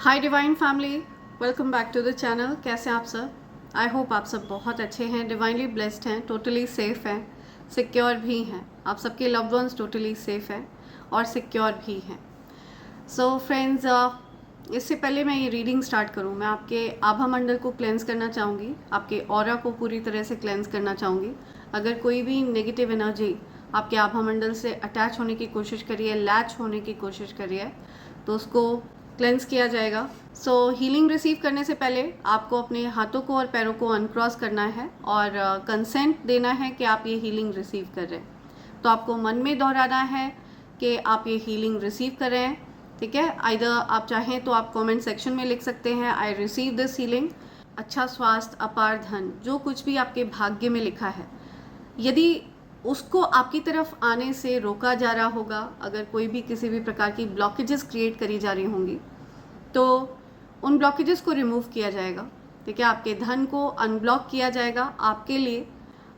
Hi divine family, welcome back to the channel. कैसे हैं आप सब? आई होप आप सब बहुत अच्छे हैं, डिवाइनली ब्लेस्ड हैं, टोटली सेफ़ हैं, सिक्योर भी हैं। आप सबके लव्ड वंस टोटली सेफ़ हैं और सिक्योर भी हैं। सो फ्रेंड्स, इससे पहले मैं ये रीडिंग स्टार्ट करूँ, मैं आपके आभा मंडल को क्लेंस करना चाहूँगी, आपके ऑरा को पूरी तरह से क्लेंस करना चाहूँगी। अगर कोई भी नेगेटिव एनर्जी आपके आभा मंडल से अटैच होने की कोशिश करी है, लैच होने की कोशिश करी है, तो उसको क्लेंस किया जाएगा। सो हीलिंग रिसीव करने से पहले आपको अपने हाथों को और पैरों को अनक्रॉस करना है और कंसेंट देना है कि आप ये हीलिंग रिसीव कर रहे हैं। तो आपको मन में दोहराना है कि आप ये हीलिंग रिसीव कर रहे हैं, ठीक है। आइदर आप चाहें तो आप कमेंट सेक्शन में लिख सकते हैं, आई रिसीव दिस हीलिंग। अच्छा स्वास्थ्य, अपार धन, जो कुछ भी आपके भाग्य में लिखा है, यदि उसको आपकी तरफ आने से रोका जा रहा होगा, अगर कोई भी किसी भी प्रकार की ब्लॉकेजेस क्रिएट करी जा रही होंगी, तो उन ब्लॉकेजेस को रिमूव किया जाएगा, ठीक है। आपके धन को अनब्लॉक किया जाएगा आपके लिए।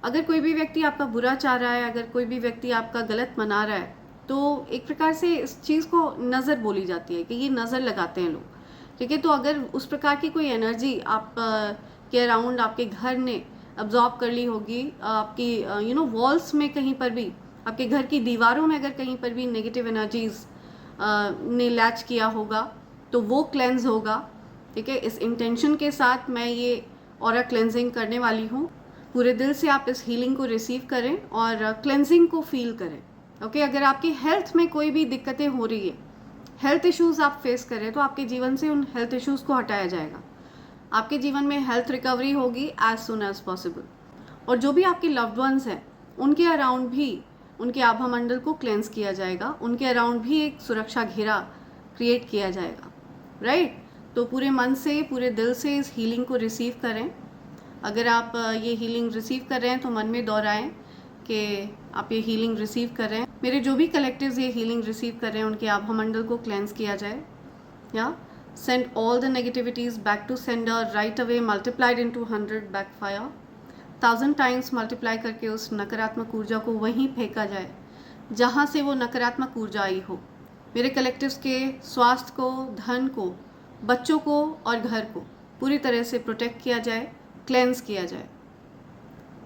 अगर कोई भी व्यक्ति आपका बुरा चाह रहा है, अगर कोई भी व्यक्ति आपका गलत मना रहा है, तो एक प्रकार से इस चीज़ को नज़र बोली जाती है कि ये नज़र लगाते हैं लोग, ठीक है। तो अगर उस प्रकार की कोई एनर्जी आप के अराउंड आपके घर ने अब्जॉर्ब कर ली होगी, आपकी वॉल्स में कहीं पर भी, आपके घर की दीवारों में अगर कहीं पर भी नेगेटिव एनर्जीज ने लैच किया होगा, तो वो क्लेंज होगा, ठीक है। इस इंटेंशन के साथ मैं ये ऑरा क्लेंजिंग करने वाली हूँ। पूरे दिल से आप इस हीलिंग को रिसीव करें और क्लेंजिंग को फील करें, ओके। अगर आपकी हेल्थ में कोई भी दिक्कतें हो रही है, हेल्थ इश्यूज़ आप फेस करें, तो आपके जीवन से उन हेल्थ इश्यूज़ को हटाया जाएगा। आपके जीवन में हेल्थ रिकवरी होगी एज सुन एज पॉसिबल। और जो भी आपके लव्ड वंस हैं, उनके अराउंड भी उनके आभा मंडल को क्लेंस किया जाएगा, उनके अराउंड भी एक सुरक्षा घेरा क्रिएट किया जाएगा, राइट। तो पूरे मन से, पूरे दिल से इस हीलिंग को रिसीव करें। अगर आप ये हीलिंग रिसीव कर रहे हैं तो मन में दोहराएं कि आप ये हीलिंग रिसीव कर रहे हैं। मेरे जो भी कलेक्टिव्स ये हीलिंग रिसीव कर रहे हैं, उनके आभा मंडल को क्लेंस किया जाए। या send all the negativities back to sender right away, multiplied into 100 backfire, 1000 times multiply करके उस नकारात्मक ऊर्जा को वहीं फेंका जाए जहाँ से वो नकारात्मक ऊर्जा आई हो। मेरे कलेक्टिव्स के स्वास्थ्य को, धन को, बच्चों को और घर को पूरी तरह से प्रोटेक्ट किया जाए, क्लेंस किया जाए।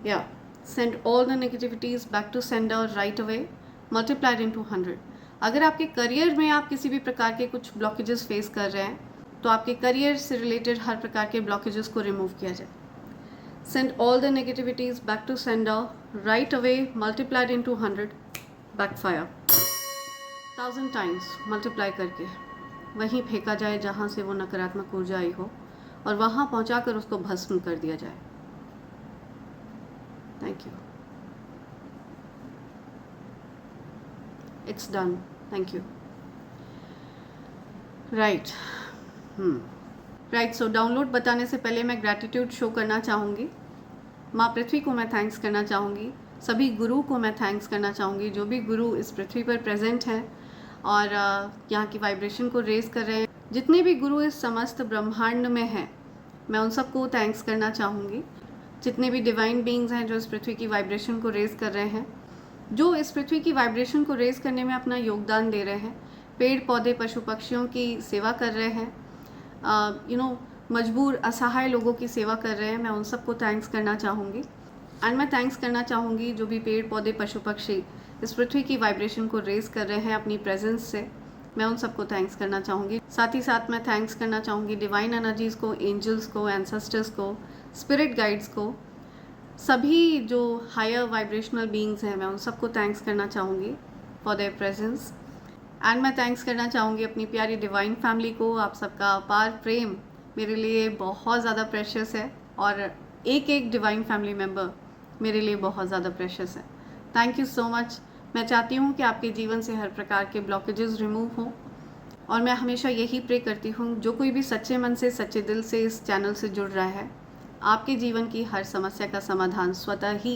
या send all the negativities back to sender right away, multiplied into 100। अगर आपके करियर में आप किसी भी प्रकार के कुछ ब्लॉकेजेस फेस कर रहे हैं, तो आपके करियर से रिलेटेड हर प्रकार के ब्लॉकेजेस को रिमूव किया जाए। Send all the negativities back to sender right away, multiplied into 100 backfire, 1000 times multiply करके वहीं फेंका जाए जहाँ से वो नकारात्मक ऊर्जा आई हो, और वहाँ पहुँचाकर उसको भस्म कर दिया जाए। Thank you. It's done. Thank you. Right. So download बताने से पहले मैं ग्रैटिट्यूड शो करना चाहूँगी। माँ पृथ्वी को मैं थैंक्स करना चाहूँगी, सभी गुरु को मैं थैंक्स करना चाहूँगी, जो भी गुरु इस पृथ्वी पर प्रेजेंट हैं और यहाँ की वाइब्रेशन को रेज कर रहे हैं। जितने भी गुरु इस समस्त ब्रह्मांड में हैं, मैं उन सबको थैंक्स करना चाहूँगी। जितने भी डिवाइन बीइंग्स हैं जो इस पृथ्वी की वाइब्रेशन को रेज कर रहे हैं, जो इस पृथ्वी की वाइब्रेशन को रेज करने में अपना योगदान दे रहे हैं, पेड़ पौधे, पशु पक्षियों की सेवा कर रहे हैं, मजबूर असहाय लोगों की सेवा कर रहे हैं, मैं उन सबको थैंक्स करना चाहूँगी। एंड मैं थैंक्स करना चाहूँगी जो भी पेड़ पौधे, पशु पक्षी इस पृथ्वी की वाइब्रेशन को रेज कर रहे हैं अपनी प्रेजेंस से, मैं उन सबको थैंक्स करना चाहूँगी। साथ ही साथ मैं थैंक्स करना चाहूँगी डिवाइन एनर्जीज़ को, एंजल्स को, एंसेस्टर्स को, स्पिरिट गाइड्स को, सभी जो हायर वाइब्रेशनल बीइंग्स हैं, मैं उन सबको थैंक्स करना चाहूँगी फॉर देयर प्रेजेंस। एंड मैं थैंक्स करना चाहूँगी अपनी प्यारी डिवाइन फैमिली को। आप सबका अपार प्रेम मेरे लिए बहुत ज़्यादा प्रेशियस है, और एक एक डिवाइन फैमिली मेम्बर मेरे लिए बहुत ज़्यादा प्रेशियस है। Thank you so much. मैं चाहती हूँ कि आपके जीवन से हर प्रकार के ब्लॉकेजेस रिमूव हों, और मैं हमेशा यही प्रे करती हूँ, जो कोई भी सच्चे मन से, सच्चे दिल से इस चैनल से जुड़ रहा है, आपके जीवन की हर समस्या का समाधान स्वतः ही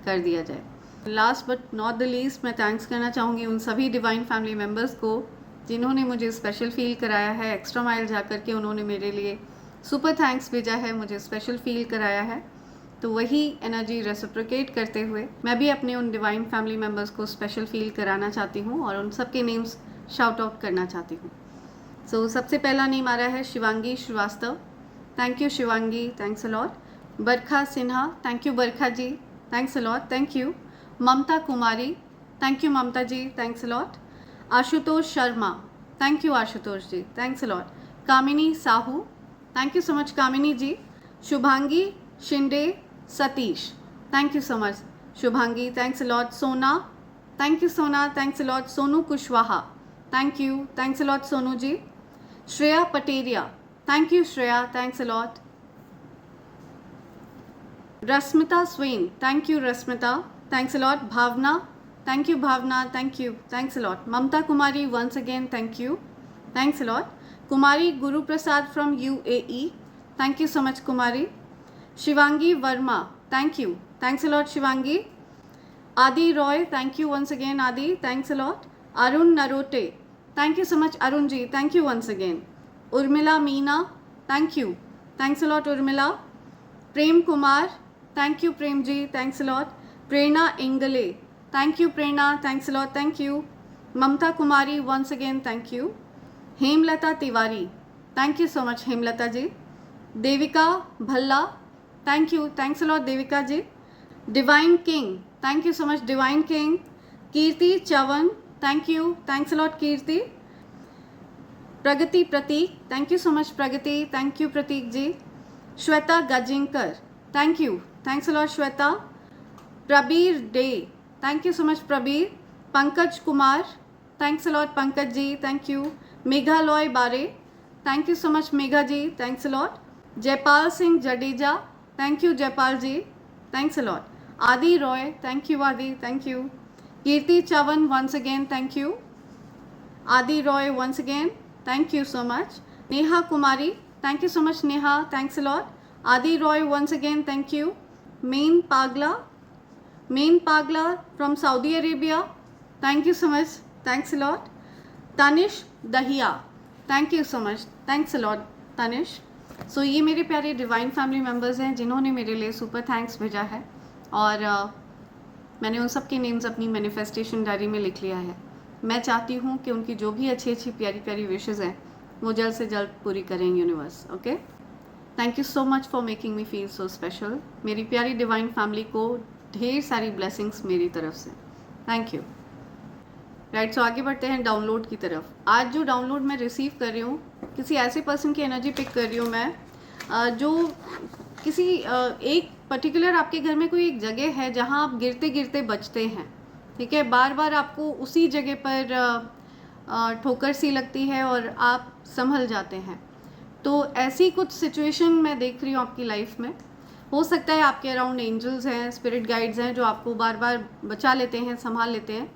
कर दिया जाए। Last but not the least, मैं थैंक्स करना चाहूँगी उन सभी डिवाइन फैमिली मेम्बर्स को जिन्होंने मुझे स्पेशल फील कराया है। एक्स्ट्रा माइल जा कर के उन्होंने मेरे लिए सुपर थैंक्स भेजा है, मुझे स्पेशल फील कराया है। तो वही एनर्जी रेसिप्रोकेट करते हुए मैं भी अपने उन डिवाइन फैमिली मेम्बर्स को स्पेशल फील कराना चाहती हूँ और उन सब के नेम्स शाउट आउट करना चाहती हूँ। सबसे पहला नेम आ रहा है Shivangi Shrivastava. Thank you Shivangi, thanks a lot. Barkha Sinha, thank you Barkha ji, thanks a lot, thank you. Mamta Kumari, thank you Mamta ji, thanks a lot. Ashutosh Sharma, thank you Ashutosh ji, thanks a lot. Kamini Sahu, thank you so much Kamini ji. Shubhangi Shinde Satish, thank you so much Shubhangi, thanks a lot. Sona, thank you Sona, thanks a lot. Sonu Kushwaha, thank you, thanks a lot Sonu ji. Shreya Pateria, thank you Shreya, thanks a lot. Rashmita Swain, thank you Rashmita, thanks a lot. Bhavna, thank you Bhavna, thank you, thanks a lot. Mamta Kumari once again, thank you, thanks a lot. Kumari Guru Prasad from UAE, thank you so much Kumari. Shivangi Verma, thank you, thanks a lot Shivangi. Aadi Roy, thank you once again Aadi, thanks a lot. Arun Narote, thank you so much Arun ji, thank you once again. Urmila Meena, thank you, thanks a lot Urmila. Prem Kumar, thank you Prem ji, thanks a lot. Prerna Ingle, thank you Prerna, thanks a lot, thank you. Mamta Kumari once again, thank you. Hemlata Tiwari, thank you so much Hemlata ji. Devika Bhalla, thank you, thanks a lot Devika ji. Divine King, thank you so much Divine King. Kirti Chyavan, thank you, thanks a lot Kirti. Pragati Prateek, thank you so much Pragati, thank you Prateek ji. Shweta Gajinkar, thank you, thanks a lot Shweta. Prabir Dey, thank you so much Prabir. Pankaj Kumar, thanks a lot Pankaj ji, thank you. Meghalaya बारे, thank you so much Megha ji, thanks a lot. Jaypal Singh Jadeja, thank you Jaypal ji, thanks a lot. Aadi Roy, thank you Aadi, thank you. Kirti Chyavan once again, thank you. Aadi Roy once again, thank you so much. Neha Kumari, thank you so much Neha, thanks a lot. Aadi Roy once again, thank you. मेन पागला from Saudi Arabia, thank you so much, thanks a lot. Tanish Dahiya, thank you so much, thanks a lot Tanish. ये मेरे प्यारे divine family members हैं जिन्होंने मेरे लिए super thanks भेजा है, और मैंने उन सब के नेम्स अपनी मैनिफेस्टेशन डायरी में लिख लिया है। मैं चाहती हूँ कि उनकी जो भी अच्छी अच्छी प्यारी प्यारी विशेज़ हैं वो जल्द से जल्द पूरी करें universe. Okay, thank you so much for making me feel so special. मेरी प्यारी डिवाइन फैमिली को ढेर सारी ब्लेसिंग्स मेरी तरफ से, थैंक यू। राइट, सो आगे बढ़ते हैं डाउनलोड की तरफ। आज जो डाउनलोड मैं रिसीव कर रही हूँ, किसी ऐसे पर्सन की एनर्जी पिक कर रही हूँ मैं, जो किसी एक पर्टिकुलर आपके घर में कोई एक जगह है जहाँ आप गिरते गिरते बचते हैं, ठीक है। बार बार आपको उसी जगह पर ठोकर सी लगती है और आप संभल जाते हैं। तो ऐसी कुछ सिचुएशन मैं देख रही हूँ आपकी लाइफ में। हो सकता है आपके अराउंड एंजल्स हैं, स्पिरिट गाइड्स हैं जो आपको बार बार बचा लेते हैं, संभाल लेते हैं।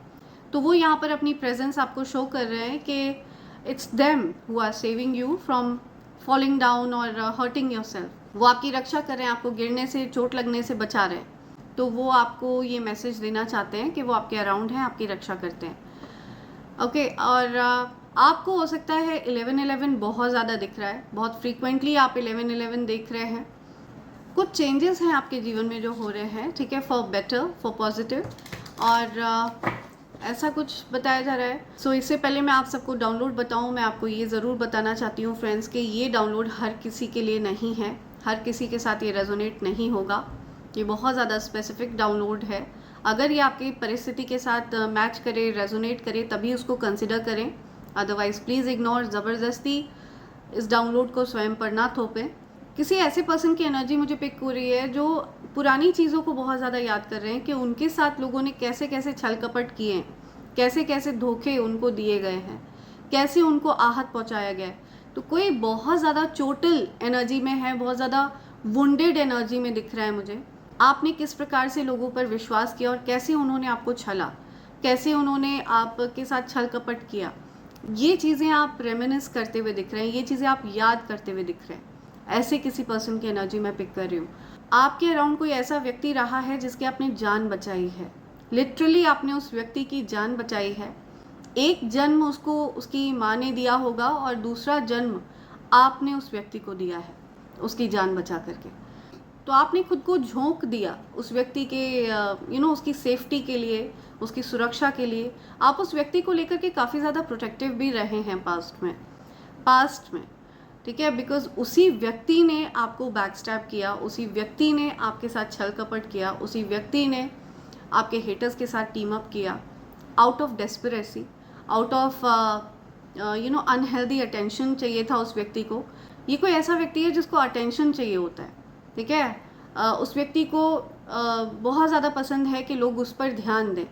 तो वो यहाँ पर अपनी प्रेजेंस आपको शो कर रहे हैं कि it's them who are saving you from falling down और हर्टिंग योरसेल्फ। वो आपकी रक्षा कर रहे हैं, आपको गिरने से, चोट लगने से बचा रहे हैं। तो वो आपको ये मैसेज देना चाहते हैं कि वो आपके अराउंड हैं, आपकी रक्षा करते हैं। ओके, और आपको हो सकता है 1111 बहुत ज़्यादा दिख रहा है, बहुत फ्रीक्वेंटली आप 1111 देख रहे हैं। कुछ चेंजेस हैं आपके जीवन में जो हो रहे हैं, ठीक है, फॉर बेटर, फॉर पॉजिटिव, और ऐसा कुछ बताया जा रहा है। इससे पहले मैं आप सबको डाउनलोड बताऊं, मैं आपको ये ज़रूर बताना चाहती हूँ फ्रेंड्स कि ये डाउनलोड हर किसी के लिए नहीं है, हर किसी के साथ ये रेजोनेट नहीं होगा। ये बहुत ज़्यादा स्पेसिफिक डाउनलोड है। अगर ये आपकी परिस्थिति के साथ मैच करे, रेजोनेट करे, तभी उसको कंसिडर करें, अदरवाइज़ प्लीज़ इग्नोर। ज़बरदस्ती इस डाउनलोड को स्वयं पर ना थोपें। किसी ऐसे पर्सन की एनर्जी मुझे पिक हो रही है जो पुरानी चीज़ों को बहुत ज़्यादा याद कर रहे हैं कि उनके साथ लोगों ने कैसे कैसे छल कपट किए हैं, कैसे कैसे धोखे उनको दिए गए हैं, कैसे उनको आहत पहुंचाया गया है। तो कोई बहुत ज़्यादा चोटिल एनर्जी में है, बहुत ज़्यादा वुंडेड एनर्जी में दिख रहा है मुझे। आपने किस प्रकार से लोगों पर विश्वास किया और कैसे उन्होंने आपको छला, कैसे उन्होंने आपके साथ छल कपट किया, ये चीज़ें आप रेमिनिस करते हुए दिख रहे हैं, ये चीज़ें आप याद करते हुए दिख रहे हैं। ऐसे किसी पर्सन की एनर्जी मैं पिक कर रही हूँ। आपके अराउंड कोई ऐसा व्यक्ति रहा है जिसकी आपने जान बचाई है, लिटरली आपने उस व्यक्ति की जान बचाई है। एक जन्म उसको उसकी माँ ने दिया होगा और दूसरा जन्म आपने उस व्यक्ति को दिया है उसकी जान बचा करके। तो आपने खुद को झोंक दिया उस व्यक्ति के उसकी सेफ्टी के लिए, उसकी सुरक्षा के लिए। आप उस व्यक्ति को लेकर के काफ़ी ज़्यादा प्रोटेक्टिव भी रहे हैं पास्ट में। पास्ट में, ठीक है, बिकॉज उसी व्यक्ति ने आपको बैकस्टैब किया, उसी व्यक्ति ने आपके साथ छल कपट किया, उसी व्यक्ति ने आपके हेटर्स के साथ टीम अप किया out of desperacy, out of unhealthy attention चाहिए था उस व्यक्ति को। ये कोई ऐसा व्यक्ति है जिसको अटेंशन चाहिए होता है, ठीक है। उस व्यक्ति को बहुत ज़्यादा पसंद है कि लोग उस पर ध्यान दें,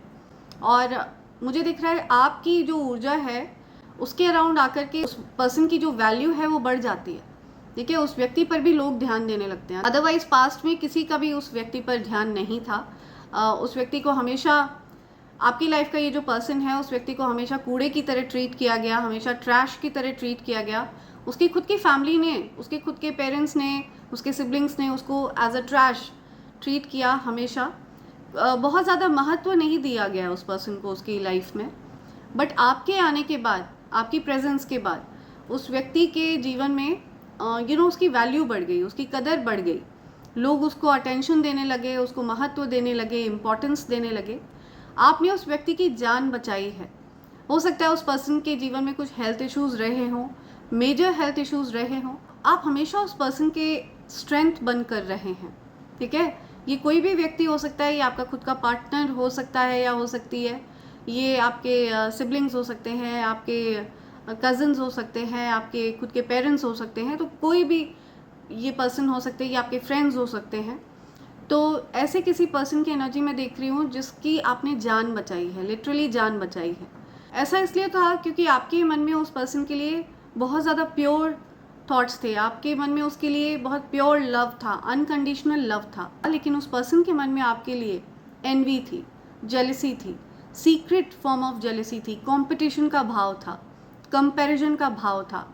और मुझे दिख रहा है आपकी जो ऊर्जा है उसके अराउंड आकर के उस पर्सन की जो वैल्यू है वो बढ़ जाती है, ठीक है। उस व्यक्ति पर भी लोग ध्यान देने लगते हैं। अदरवाइज पास्ट में किसी का भी उस व्यक्ति पर ध्यान नहीं था। उस व्यक्ति को हमेशा, आपकी लाइफ का ये जो पर्सन है, उस व्यक्ति को हमेशा कूड़े की तरह ट्रीट किया गया, हमेशा ट्रैश की तरह ट्रीट किया गया। उसकी खुद की फैमिली ने, उसके खुद के पेरेंट्स ने, उसके सिबलिंग्स ने उसको एज अ ट्रैश ट्रीट किया हमेशा। बहुत ज़्यादा महत्व नहीं दिया गया उस पर्सन को उसकी लाइफ में। बट आपके आने के बाद, आपकी प्रेजेंस के बाद उस व्यक्ति के जीवन में उसकी वैल्यू बढ़ गई, उसकी कदर बढ़ गई। लोग उसको अटेंशन देने लगे, उसको महत्व देने लगे, इम्पोर्टेंस देने लगे। आपने उस व्यक्ति की जान बचाई है। हो सकता है उस पर्सन के जीवन में कुछ हेल्थ इश्यूज़ रहे हों, मेजर हेल्थ इश्यूज़ रहे हों, आप हमेशा उस पर्सन के स्ट्रेंथ बन कर रहे हैं, ठीक है। ये कोई भी व्यक्ति हो सकता है, ये आपका खुद का पार्टनर हो सकता है या हो सकती है, ये आपके सिबलिंग्स हो सकते हैं, आपके कज़न्स हो सकते हैं, आपके खुद के पेरेंट्स हो सकते हैं, तो कोई भी ये पर्सन हो सकते हैं, ये आपके फ्रेंड्स हो सकते हैं। तो ऐसे किसी पर्सन की एनर्जी में देख रही हूँ जिसकी आपने जान बचाई है, लिटरली जान बचाई है। ऐसा इसलिए था क्योंकि आपके मन में उस पर्सन के लिए बहुत ज़्यादा प्योर थॉट्स थे, आपके मन में उसके लिए बहुत प्योर लव था, अनकंडीशनल लव था। लेकिन उस पर्सन के मन में आपके लिए एनवी थी, जेलसी थी, सीक्रेट फॉर्म ऑफ जेलसी थी, कंपटीशन का भाव था, कंपैरिजन का भाव था,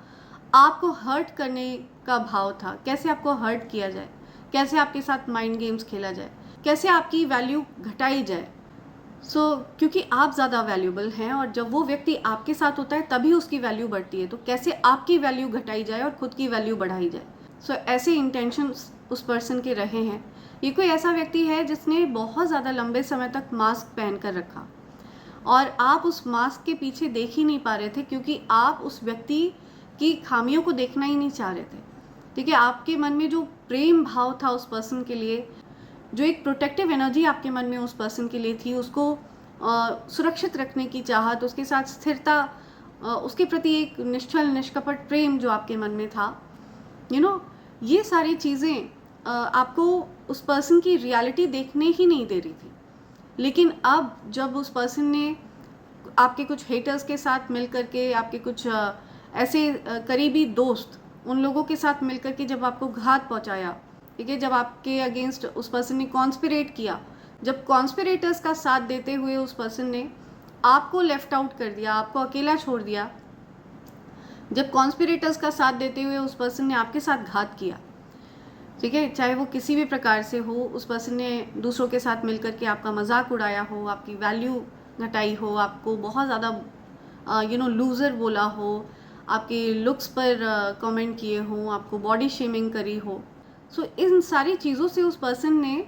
आपको हर्ट करने का भाव था। कैसे आपको हर्ट किया जाए, कैसे आपके साथ माइंड गेम्स खेला जाए, कैसे आपकी वैल्यू घटाई जाए। क्योंकि आप ज़्यादा वैल्यूबल हैं और जब वो व्यक्ति आपके साथ होता है तभी उसकी वैल्यू बढ़ती है, तो कैसे आपकी वैल्यू घटाई जाए और खुद की वैल्यू बढ़ाई जाए। ऐसे इंटेंशंस उस पर्सन के रहे हैं। ये कोई ऐसा व्यक्ति है जिसने बहुत ज़्यादा लंबे समय तक मास्क पहन कर रखा और आप उस मास्क के पीछे देख ही नहीं पा रहे थे क्योंकि आप उस व्यक्ति की खामियों को देखना ही नहीं चाह रहे थे, ठीक है। आपके मन में जो प्रेम भाव था उस पर्सन के लिए, जो एक प्रोटेक्टिव एनर्जी आपके मन में उस पर्सन के लिए थी, उसको सुरक्षित रखने की चाहत, उसके साथ स्थिरता, उसके प्रति एक निश्चल निष्कपट प्रेम जो आपके मन में था, ये सारी चीज़ें आपको उस पर्सन की रियलिटी देखने ही नहीं दे रही थी। लेकिन अब जब उस पर्सन ने आपके कुछ हेटर्स के साथ मिल करके, आपके कुछ ऐसे करीबी दोस्त, उन लोगों के साथ मिल करके जब आपको घात पहुंचाया, ठीक है, जब आपके अगेंस्ट उस पर्सन ने कॉन्स्पिरेट किया, जब कॉन्स्पिरेटर्स का साथ देते हुए उस पर्सन ने आपको लेफ्ट आउट कर दिया, आपको अकेला छोड़ दिया, जब कॉन्स्पिरेटर्स का साथ देते हुए उस पर्सन ने आपके साथ घात किया, ठीक है, चाहे वो किसी भी प्रकार से हो, उस पर्सन ने दूसरों के साथ मिलकर के आपका मजाक उड़ाया हो, आपकी वैल्यू घटाई हो, आपको बहुत ज़्यादा लूज़र बोला हो, आपके लुक्स पर कमेंट किए हों, आपको बॉडी शेमिंग करी हो। इन सारी चीज़ों से उस पर्सन ने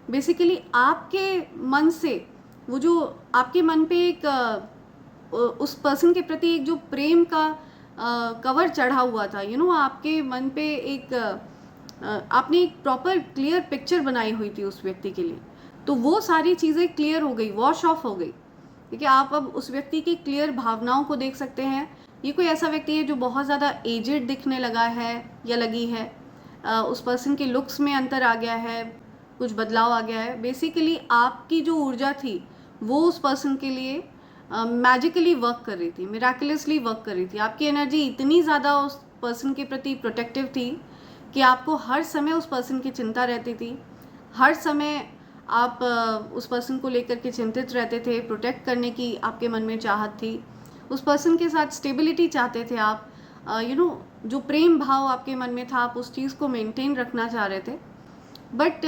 बेसिकली आपके मन से, वो जो आपके मन पे एक उस पर्सन के प्रति एक जो प्रेम का कवर चढ़ा हुआ था, आपके मन पे एक आपने एक प्रॉपर क्लियर पिक्चर बनाई हुई थी उस व्यक्ति के लिए, तो वो सारी चीज़ें क्लियर हो गई, वॉश ऑफ हो गई, ठीक है। आप अब उस व्यक्ति की क्लियर भावनाओं को देख सकते हैं। ये कोई ऐसा व्यक्ति है जो बहुत ज़्यादा एजेड दिखने लगा है या लगी है, उस पर्सन के लुक्स में अंतर आ गया है, कुछ बदलाव आ गया है। बेसिकली आपकी जो ऊर्जा थी वो उस पर्सन के लिए मैजिकली वर्क कर रही थी, मिराकुलसली वर्क कर रही थी। आपकी एनर्जी इतनी ज़्यादा उस पर्सन के प्रति प्रोटेक्टिव थी कि आपको हर समय उस पर्सन की चिंता रहती थी, हर समय आप उस पर्सन को लेकर के चिंतित रहते थे, प्रोटेक्ट करने की आपके मन में चाहत थी, उस पर्सन के साथ स्टेबिलिटी चाहते थे आप, जो प्रेम भाव आपके मन में था आप उस चीज़ को मेंटेन रखना चाह रहे थे। बट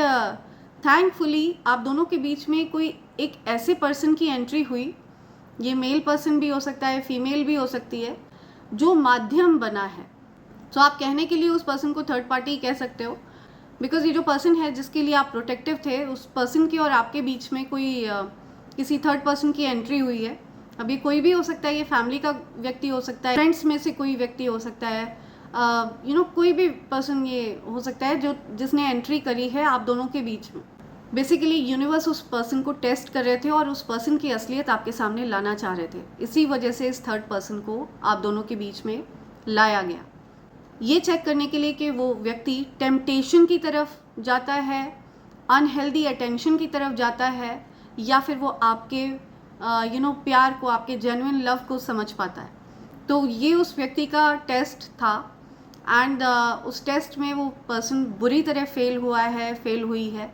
थैंकफुली आप दोनों के बीच में कोई एक ऐसे पर्सन की एंट्री हुई, ये मेल पर्सन भी हो सकता है, फीमेल भी हो सकती है, जो माध्यम बना है। आप कहने के लिए उस पर्सन को थर्ड पार्टी कह सकते हो, बिकॉज ये जो पर्सन है जिसके लिए आप प्रोटेक्टिव थे, उस पर्सन के और आपके बीच में कोई किसी थर्ड पर्सन की एंट्री हुई है अभी कोई भी हो सकता है, ये फैमिली का व्यक्ति हो सकता है, फ्रेंड्स में से कोई व्यक्ति हो सकता है, कोई भी पर्सन ये हो सकता है जो जिसने एंट्री करी है आप दोनों के बीच में। बेसिकली यूनिवर्स उस पर्सन को टेस्ट कर रहे थे और उस पर्सन की असलियत आपके सामने लाना चाह रहे थे। इसी वजह से इस थर्ड पर्सन को आप दोनों के बीच में लाया गया, ये चेक करने के लिए कि वो व्यक्ति टेम्पटेशन की तरफ जाता है, अनहेल्दी अटेंशन की तरफ जाता है, या फिर वो आपके प्यार को, आपके जेन्युइन लव को समझ पाता है। तो ये उस व्यक्ति का टेस्ट था एंड उस टेस्ट में वो पर्सन बुरी तरह फेल हुई है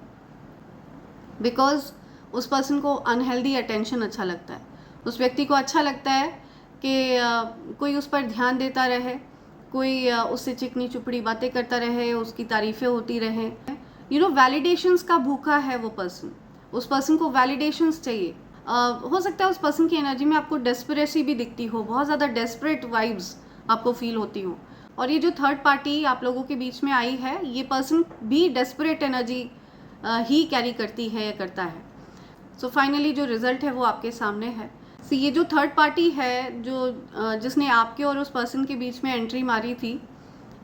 बिकॉज उस पर्सन को अनहेल्दी अटेंशन अच्छा लगता है। उस व्यक्ति को अच्छा लगता है कि कोई उस पर ध्यान देता रहे, कोई उससे चिकनी चुपड़ी बातें करता रहे, उसकी तारीफ़ें होती रहे। वैलिडेशंस का भूखा है वो पर्सन। उस पर्सन को वैलिडेशंस चाहिए। हो सकता है उस पर्सन की एनर्जी में आपको डेस्परेसी भी दिखती हो, बहुत ज़्यादा डेस्परेट वाइब्स आपको फील होती हो। और ये जो थर्ड पार्टी आप लोगों के बीच में आई है, ये पर्सन भी डेस्परेट एनर्जी ही कैरी करती है या करता है। सो फाइनली जो रिजल्ट है वो आपके सामने है। ये जो थर्ड पार्टी है जिसने आपके और उस पर्सन के बीच में एंट्री मारी थी,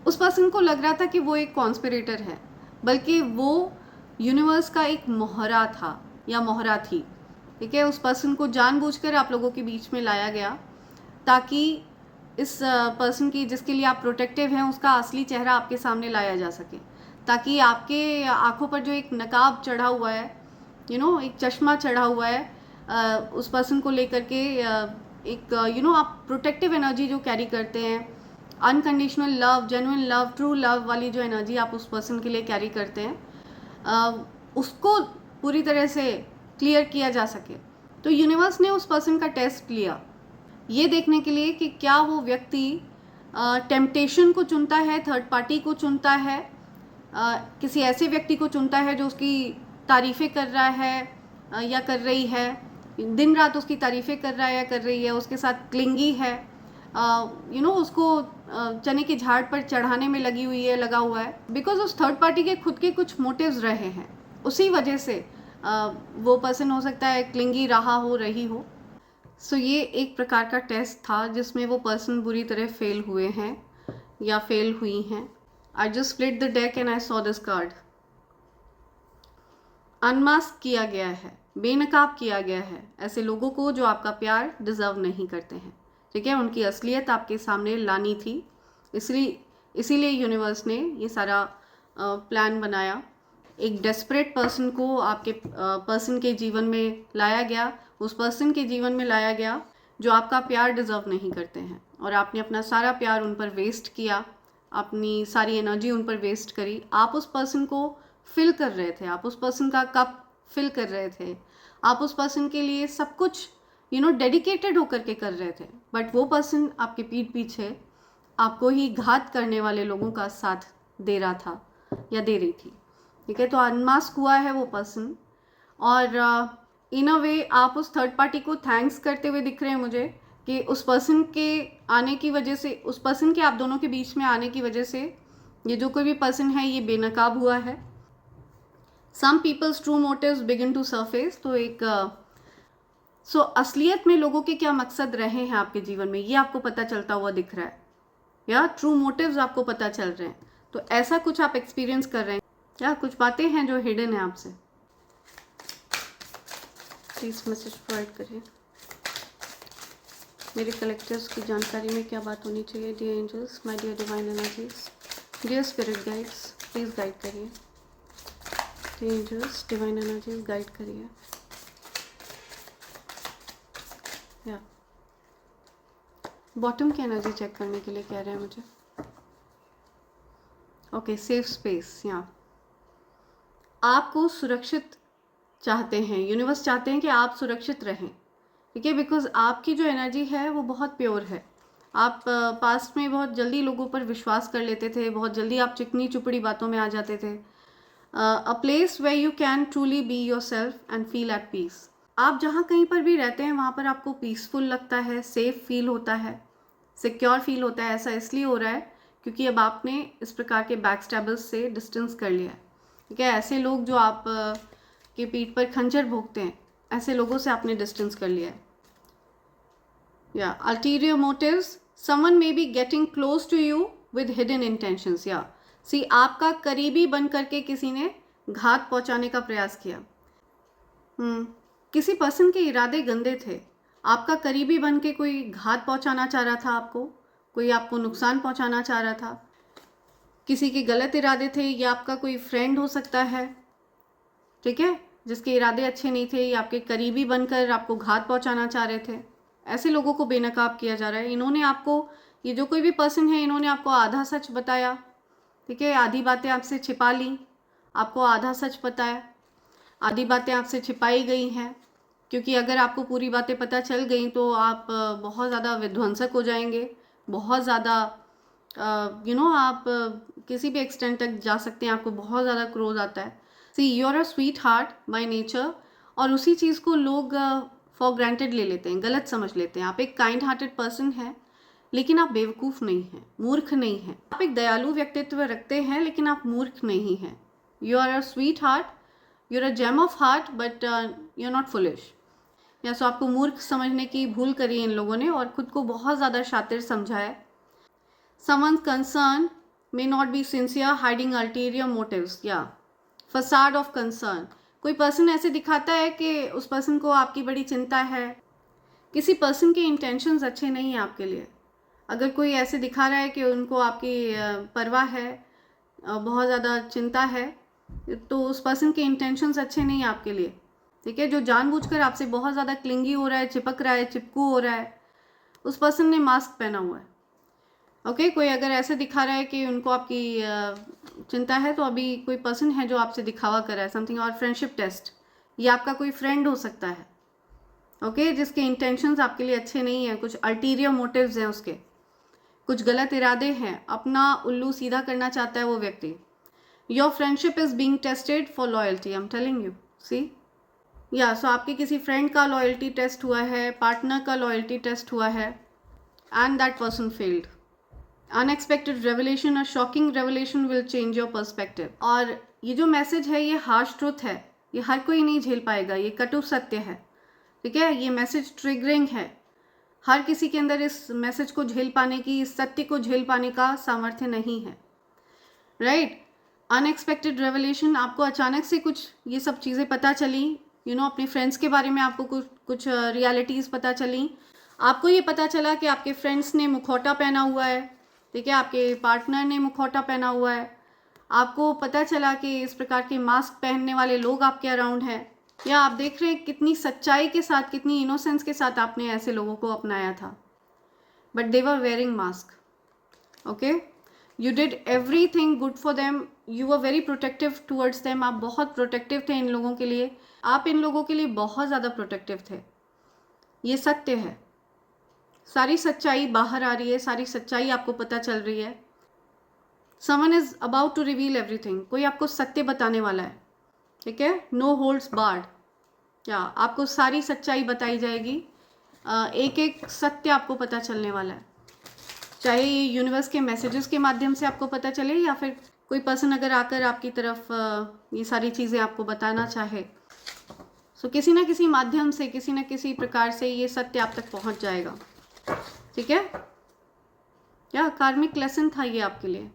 उस पर्सन को लग रहा था कि वो एक कॉन्स्पिरेटर है, बल्कि वो यूनिवर्स का एक मोहरा था या मोहरा थी। ठीक है, उस पर्सन को जानबूझकर आप लोगों के बीच में लाया गया ताकि इस पर्सन की जिसके लिए आप प्रोटेक्टिव हैं उसका असली चेहरा आपके सामने लाया जा सके, ताकि आपके आंखों पर जो एक नकाब चढ़ा हुआ है, एक चश्मा चढ़ा हुआ है उस पर्सन को लेकर के, एक आप प्रोटेक्टिव एनर्जी जो कैरी करते हैं, unconditional love, genuine love, true love वाली जो एनर्जी आप उस पर्सन के लिए कैरी करते हैं, उसको पूरी तरह से क्लियर किया जा सके। तो यूनिवर्स ने उस पर्सन का टेस्ट लिया ये देखने के लिए कि क्या वो व्यक्ति टेम्पटेशन को चुनता है, थर्ड पार्टी को चुनता है, किसी ऐसे व्यक्ति को चुनता है जो उसकी तारीफ़ें कर रहा है या कर रही है, दिन रात उसकी तारीफ़ें कर रहा है या कर रही है, उसके साथ क्लिंगी है, उसको चने की झाड़ पर चढ़ाने में लगा हुआ है। बिकॉज उस थर्ड पार्टी के खुद के कुछ मोटिव्स रहे हैं, उसी वजह से वो पर्सन हो सकता है क्लिंगी रही हो। सो ये एक प्रकार का टेस्ट था जिसमें वो पर्सन बुरी तरह फेल हुए हैं या फेल हुई हैं। I just split the deck and I saw this card. Unmask किया गया है, बेनकाब किया गया है ऐसे लोगों को जो आपका प्यार डिज़र्व नहीं करते हैं। ठीक है, उनकी असलियत आपके सामने लानी थी, इसीलिए यूनिवर्स ने ये सारा प्लान बनाया। एक डेस्परेट पर्सन को आपके पर्सन के जीवन में लाया गया, उस पर्सन के जीवन में लाया गया जो आपका प्यार डिज़र्व नहीं करते हैं, और आपने अपना सारा प्यार उन पर वेस्ट किया, अपनी सारी एनर्जी उन पर वेस्ट करी। आप उस पर्सन को फिल कर रहे थे, आप उस पर्सन का कप फिल कर रहे थे, आप उस पर्सन के लिए सब कुछ डेडिकेटेड होकर के कर रहे थे, बट वो पर्सन आपके पीठ पीछे आपको ही घात करने वाले लोगों का साथ दे रहा था या दे रही थी। ठीक है, तो अनमास्क हुआ है वो पर्सन, और इन अ वे आप उस थर्ड पार्टी को थैंक्स करते हुए दिख रहे हैं मुझे कि उस पर्सन के आने की वजह से, उस पर्सन के आप दोनों के बीच में आने की वजह से ये जो कोई भी पर्सन है ये बेनकाब हुआ है। Some people's true motives begin to surface. तो एक असलियत में लोगों के क्या मकसद रहे हैं आपके जीवन में ये आपको पता चलता हुआ दिख रहा है, या ट्रू मोटिव्स आपको पता चल रहे हैं। तो ऐसा कुछ आप एक्सपीरियंस कर रहे हैं क्या, कुछ बातें हैं जो हिडन है आपसे। प्लीज़ मैसेज प्रोवाइड करिए। मेरे कलेक्टर्स की जानकारी में क्या बात होनी चाहिए। Dear angels, my dear divine energies, dear spirit guides, please guide करिए। Dear angels, divine energies, guide करिए। या बॉटम की एनर्जी चेक करने के लिए कह रहे हैं मुझे। Okay, safe space. या आपको सुरक्षित चाहते हैं, यूनिवर्स चाहते हैं कि आप सुरक्षित रहें। ठीक है, बिकॉज आपकी जो एनर्जी है वो बहुत प्योर है। आप पास्ट में बहुत जल्दी लोगों पर विश्वास कर लेते थे, बहुत जल्दी आप चिकनी चुपड़ी बातों में आ जाते थे। A place where you can truly be yourself and feel at peace. आप जहाँ कहीं पर भी रहते हैं वहाँ पर आपको पीसफुल लगता है, सेफ फील होता है, सिक्योर फील होता है। ऐसा इसलिए हो रहा है क्योंकि अब आपने इस प्रकार के बैक स्टैबर्स से डिस्टेंस कर लिया है। ठीक है, ऐसे लोग जो आप के पीठ पर खंजर भोंकते हैं, ऐसे लोगों से आपने डिस्टेंस कर लिया है। या ulterior motives, someone may be getting close to you with hidden intentions. या सी आपका करीबी बन करके किसी ने घात पहुंचाने का प्रयास किया। किसी पर्सन के इरादे गंदे थे, आपका करीबी बन के कोई घात पहुंचाना चाह रहा था आपको, कोई आपको नुकसान पहुंचाना चाह रहा था, किसी के गलत इरादे थे, या आपका कोई फ्रेंड हो सकता है, ठीक है, जिसके इरादे अच्छे नहीं थे, या आपके करीबी बनकर आपको घात पहुंचाना चाह रहे थे। ऐसे लोगों को बेनकाब किया जा रहा है। इन्होंने आपको, ये जो कोई भी पर्सन है, इन्होंने आपको आधा सच बताया, ठीक है, आधी बातें आपसे छिपा ली, आपको आधा सच पता है, आधी बातें आपसे छिपाई गई हैं, क्योंकि अगर आपको पूरी बातें पता चल गई तो आप बहुत ज़्यादा विध्वंसक हो जाएंगे, बहुत ज़्यादा आप किसी भी एक्सटेंट तक जा सकते हैं, आपको बहुत ज़्यादा क्रोध आता है। See you are a sweetheart by nature, और उसी चीज़ को लोग फॉर ग्रांटेड ले लेते हैं, गलत समझ लेते हैं। आप एक काइंड हार्टेड पर्सन हैं, लेकिन आप बेवकूफ़ नहीं हैं, मूर्ख नहीं हैं। आप एक दयालु व्यक्तित्व रखते हैं, लेकिन आप मूर्ख नहीं हैं। You are a sweetheart, you are a gem of heart, but you are not foolish. या सो आपको मूर्ख समझने की भूल करी इन लोगों ने, और खुद को बहुत ज़्यादा शातिर समझा है। Someone's concern may not be sincere, hiding ulterior motives. या facade of concern, कोई पर्सन ऐसे दिखाता है कि उस पर्सन को आपकी बड़ी चिंता है। किसी पर्सन के इंटेंशंस अच्छे नहीं हैं आपके लिए। अगर कोई ऐसे दिखा रहा है कि उनको आपकी परवाह है, बहुत ज़्यादा चिंता है, तो उस पर्सन के इंटेंशंस अच्छे नहीं हैं आपके लिए, ठीक है। जो जानबूझकर आपसे बहुत ज़्यादा क्लिंगी हो रहा है, चिपक रहा है, चिपकू हो रहा है, उस पर्सन ने मास्क पहना हुआ है। ओके, कोई अगर ऐसे दिखा रहा है कि उनको आपकी चिंता है, तो अभी कोई पर्सन है जो आपसे दिखावा कर रहा है समथिंग। और फ्रेंडशिप टेस्ट, ये आपका कोई फ्रेंड हो सकता है, ओके, जिसके इंटेंशंस आपके लिए अच्छे नहीं हैं, कुछ अल्टीरियर मोटिव्स हैं उसके, कुछ गलत इरादे हैं, अपना उल्लू सीधा करना चाहता है वो व्यक्ति। Your friendship is being tested for loyalty, I am telling you. See या सो आपके किसी फ्रेंड का लॉयल्टी टेस्ट हुआ है, पार्टनर का लॉयल्टी टेस्ट हुआ है, and that person failed. Unexpected revelation, और shocking revelation will change your perspective. और ये जो मैसेज है, ये हार्श ट्रुथ है, ये हर कोई नहीं झेल पाएगा, ये कटु सत्य है, ठीक है। ये मैसेज ट्रिगरिंग है, हर किसी के अंदर इस मैसेज को झेल पाने की, इस सत्य को झेल पाने का सामर्थ्य नहीं है, राइट। अनएक्सपेक्टेड रेवलेशन, आपको अचानक से कुछ ये सब चीज़ें पता चली, अपने फ्रेंड्स के बारे में आपको कुछ रियलिटीज़ पता चली। आपको ये पता चला कि आपके फ्रेंड्स ने मुखौटा पहना हुआ है, ठीक है, आपके पार्टनर ने मुखौटा पहना हुआ है। आपको पता चला कि इस प्रकार के मास्क पहनने वाले लोग आपके अराउंड हैं, या आप देख रहे हैं कितनी सच्चाई के साथ, कितनी इनोसेंस के साथ आपने ऐसे लोगों को अपनाया था, but they were wearing mask, okay. You did everything good for them, you were very protective towards them. आप बहुत प्रोटेक्टिव थे इन लोगों के लिए, आप इन लोगों के लिए बहुत ज़्यादा प्रोटेक्टिव थे, ये सत्य है। सारी सच्चाई बाहर आ रही है, सारी सच्चाई आपको पता चल रही है। Someone is about to reveal everything, कोई आपको सत्य बताने वाला है, ठीक है। नो होल्ड्स बार्ड, क्या आपको सारी सच्चाई बताई जाएगी, एक एक सत्य आपको पता चलने वाला है, चाहे ये यूनिवर्स के मैसेजेस के माध्यम से आपको पता चले, या फिर कोई पर्सन अगर आकर आपकी तरफ ये सारी चीज़ें आपको बताना चाहे, सो किसी ना किसी माध्यम से, किसी न किसी प्रकार से ये सत्य आप तक पहुंच जाएगा, ठीक है। या कार्मिक लेसन था ये आपके लिए,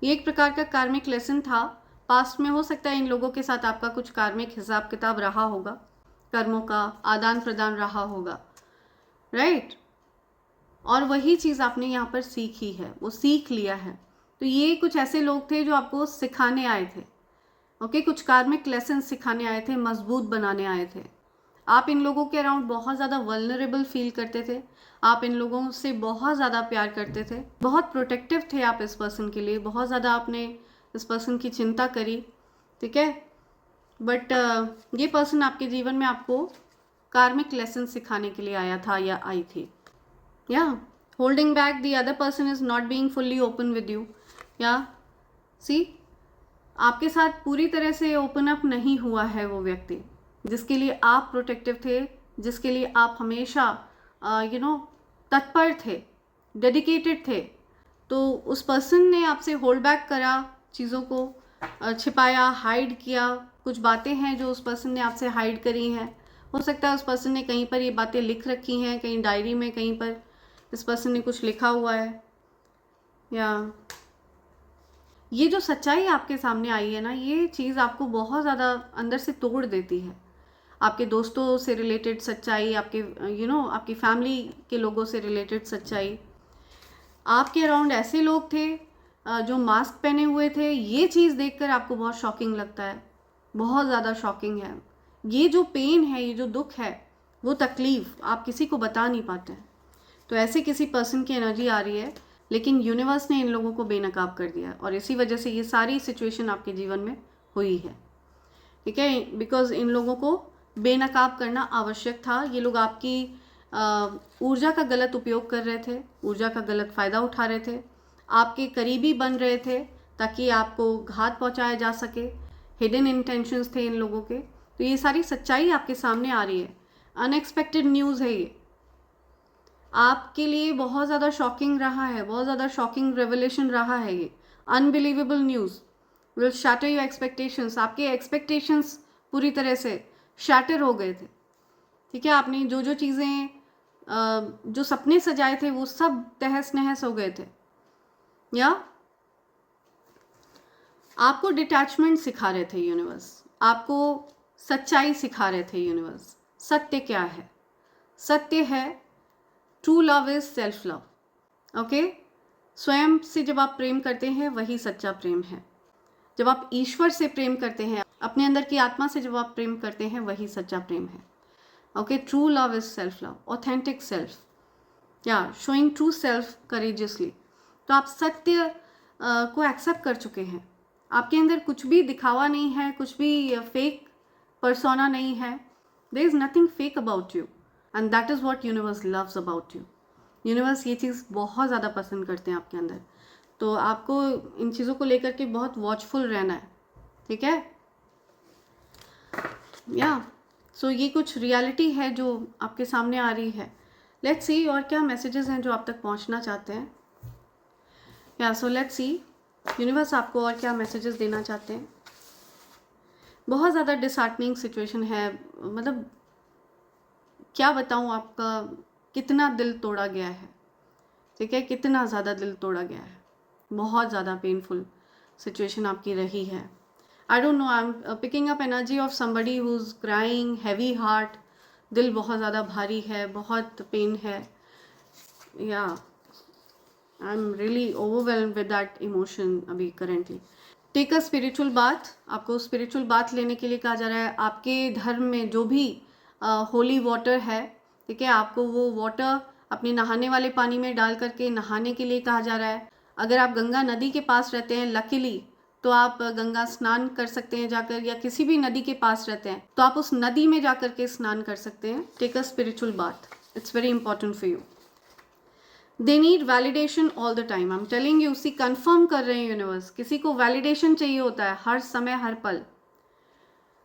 ये एक प्रकार का कार्मिक लेसन था। पास्ट में हो सकता है इन लोगों के साथ आपका कुछ कार्मिक हिसाब किताब रहा होगा, कर्मों का आदान प्रदान रहा होगा, राइट। और वही चीज़ आपने यहाँ पर सीखी है, वो सीख लिया है। तो ये कुछ ऐसे लोग थे जो आपको सिखाने आए थे, ओके, कुछ कार्मिक लेसन सिखाने आए थे, मजबूत बनाने आए थे। आप इन लोगों के अराउंड बहुत ज़्यादा वल्नरेबल फील करते थे, आप इन लोगों से बहुत ज़्यादा प्यार करते थे, बहुत प्रोटेक्टिव थे आप इस पर्सन के लिए, बहुत ज़्यादा आपने इस पर्सन की चिंता करी, ठीक है। बट ये पर्सन आपके जीवन में आपको कार्मिक लेसन सिखाने के लिए आया था या आई थी। या holding back the other person is not being fully open with you. या सी आपके साथ पूरी तरह से ओपन अप नहीं हुआ है वो व्यक्ति जिसके लिए आप प्रोटेक्टिव थे, जिसके लिए आप हमेशा तत्पर थे, डेडिकेटेड थे। तो उस पर्सन ने आपसे होल्ड बैक करा, चीज़ों को छिपाया, हाइड किया। कुछ बातें हैं जो उस पर्सन ने आपसे हाइड करी हैं, हो सकता है उस पर्सन ने कहीं पर ये बातें लिख रखी हैं, कहीं डायरी में, कहीं पर इस पर्सन ने कुछ लिखा हुआ है, या ये जो सच्चाई आपके सामने आई है ना, ये चीज़ आपको बहुत ज़्यादा अंदर से तोड़ देती है। आपके दोस्तों से रिलेटेड सच्चाई, आपके आपकी फैमिली के लोगों से रिलेटेड सच्चाई, आपके अराउंड ऐसे लोग थे जो मास्क पहने हुए थे, ये चीज़ देखकर आपको बहुत शॉकिंग लगता है, बहुत ज़्यादा शॉकिंग है। ये जो पेन है, ये जो दुख है, वो तकलीफ़ आप किसी को बता नहीं पाते हैं। तो ऐसे किसी पर्सन की एनर्जी आ रही है, लेकिन यूनिवर्स ने इन लोगों को बेनकाब कर दिया और इसी वजह से ये सारी सिचुएशन आपके जीवन में हुई है, ठीक है। बिकॉज इन लोगों को बेनकाब करना आवश्यक था। ये लोग आपकी ऊर्जा का गलत उपयोग कर रहे थे, ऊर्जा का गलत फ़ायदा उठा रहे थे, आपके करीबी बन रहे थे ताकि आपको घात पहुंचाया जा सके। हिडन इंटेंशंस थे इन लोगों के। तो ये सारी सच्चाई आपके सामने आ रही है। अनएक्सपेक्टेड न्यूज़ है ये, आपके लिए बहुत ज़्यादा शॉकिंग रहा है, बहुत ज़्यादा शॉकिंग रेवलेशन रहा है ये। Unbelievable news will shatter your expectations. आपके एक्सपेक्टेशंस पूरी तरह से शैटर हो गए थे, ठीक है। आपने जो जो चीज़ें जो सपने सजाए थे वो सब तहस नहस हो गए थे, या आपको डिटैचमेंट सिखा रहे थे यूनिवर्स, आपको सच्चाई सिखा रहे थे यूनिवर्स। सत्य क्या है? सत्य है true love is self love, okay. स्वयं से जब आप प्रेम करते हैं वही सच्चा प्रेम है। जब आप ईश्वर से प्रेम करते हैं, अपने अंदर की आत्मा से जब आप प्रेम करते हैं, वही सच्चा प्रेम है, okay. True love is self love, authentic self, या शोइंग ट्रू सेल्फ करेजियसली। तो आप सत्य को एक्सेप्ट कर चुके हैं। आपके अंदर कुछ भी दिखावा नहीं है, कुछ भी फेक पर्सोना नहीं है। There is nothing fake about you and that is what universe loves about you. Universe ये चीज़ बहुत ज़्यादा पसंद करते हैं आपके अंदर। तो आपको इन चीज़ों को लेकर के बहुत वॉचफुल रहना है, ठीक है, या सो ये कुछ रियलिटी है जो आपके सामने आ रही है। लेट्स सी और क्या मैसेजेस हैं जो आप तक पहुंचना चाहते हैं, या सो लेट्स सी यूनिवर्स आपको और क्या मैसेजेस देना चाहते हैं। बहुत ज़्यादा डिसहार्टनिंग सिचुएशन है, मतलब क्या बताऊं आपका कितना दिल तोड़ा गया है, ठीक है, कितना ज़्यादा दिल तोड़ा गया है। बहुत ज़्यादा पेनफुल सिचुएशन आपकी रही है। I don't know, I am picking up energy of somebody who is crying, heavy heart, दिल बहुत ज़्यादा भारी है, बहुत पेन है, या I am really overwhelmed with that emotion अभी currently. Take a spiritual bath, आपको स्पिरिचुअल बाथ लेने के लिए कहा जा रहा है। आपके धर्म में जो भी होली वाटर है, ठीक है, आपको वो वाटर अपने नहाने वाले पानी में डाल करके नहाने के लिए कहा जा रहा है। अगर आप गंगा नदी के पास रहते हैं लकीली, तो आप गंगा स्नान कर सकते हैं जाकर, या किसी भी नदी के पास रहते हैं तो आप उस नदी में जाकर के स्नान कर सकते हैं। Take a spiritual bath, it's very important for you. They need validation all the time, I am telling you. उसी कंफर्म कर रहे हैं यूनिवर्स, किसी को वैलिडेशन चाहिए होता है हर समय हर पल,